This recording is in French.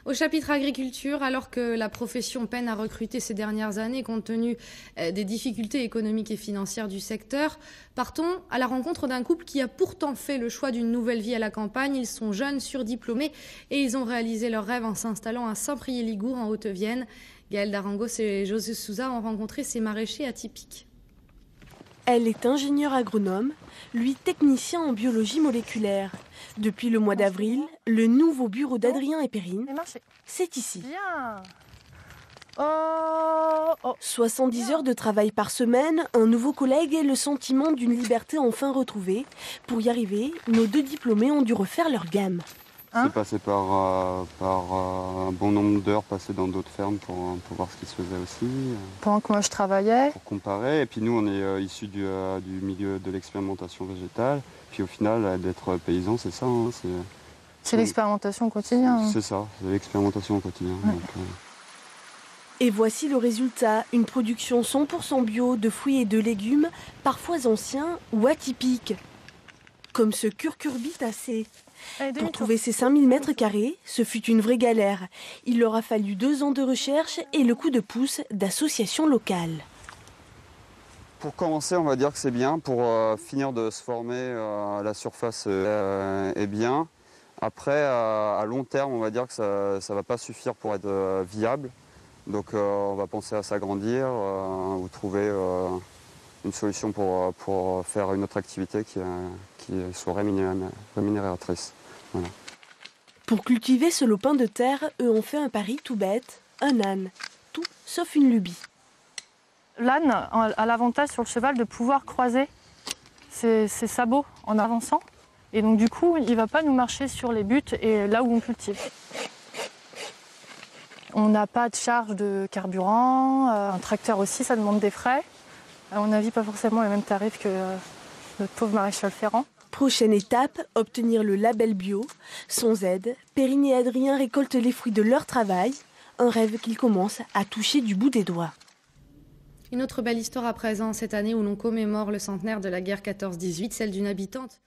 Au chapitre agriculture, alors que la profession peine à recruter ces dernières années compte tenu des difficultés économiques et financières du secteur, partons à la rencontre d'un couple qui a pourtant fait le choix d'une nouvelle vie à la campagne. Ils sont jeunes, surdiplômés et ils ont réalisé leur rêve en s'installant à Saint-Priest-Ligour en Haute-Vienne. Gaëlle Darangos et José Souza ont rencontré ces maraîchers atypiques. Elle est ingénieure agronome, lui technicien en biologie moléculaire. Depuis le mois d'avril, le nouveau bureau d'Adrien et Perrine, c'est ici. 70 heures de travail par semaine, un nouveau collègue et le sentiment d'une liberté enfin retrouvée. Pour y arriver, nos deux diplômés ont dû refaire leur gamme. C'est passé par un bon nombre d'heures passées dans d'autres fermes pour voir ce qui se faisait aussi. Pendant que moi je travaillais. Pour comparer. Et puis nous, on est issus du milieu de l'expérimentation végétale. Puis au final, d'être paysan, c'est ça. Hein, c'est l'expérimentation au quotidien. Hein. C'est ça, c'est l'expérimentation au quotidien. Ouais. Donc, Et voici le résultat, une production 100% bio de fruits et de légumes, parfois anciens ou atypiques. Comme ce curcurbitacé. Pour trouver ces 5000 mètres carrés, ce fut une vraie galère. Il leur a fallu 2 ans de recherche et le coup de pouce d'associations locales. Pour commencer, on va dire que c'est bien. Pour finir de se former, la surface est bien. Après, à long terme, on va dire que ça ne va pas suffire pour être viable. Donc on va penser à s'agrandir ou trouver une solution pour faire une autre activité qui soit rémunératrice. Voilà. Pour cultiver ce lopin de terre, eux ont fait un pari tout bête, un âne. Tout sauf une lubie. L'âne a l'avantage sur le cheval de pouvoir croiser ses sabots en avançant. Et donc du coup, il ne va pas nous marcher sur les buttes et là où on cultive. On n'a pas de charge de carburant, un tracteur aussi, ça demande des frais. À mon avis, pas forcément les mêmes tarifs que notre pauvre maréchal Ferrand. Prochaine étape, obtenir le label bio. Sans aide, Perrine et Adrien récoltent les fruits de leur travail, un rêve qu'ils commencent à toucher du bout des doigts. Une autre belle histoire à présent cette année où l'on commémore le centenaire de la guerre 14-18, celle d'une habitante.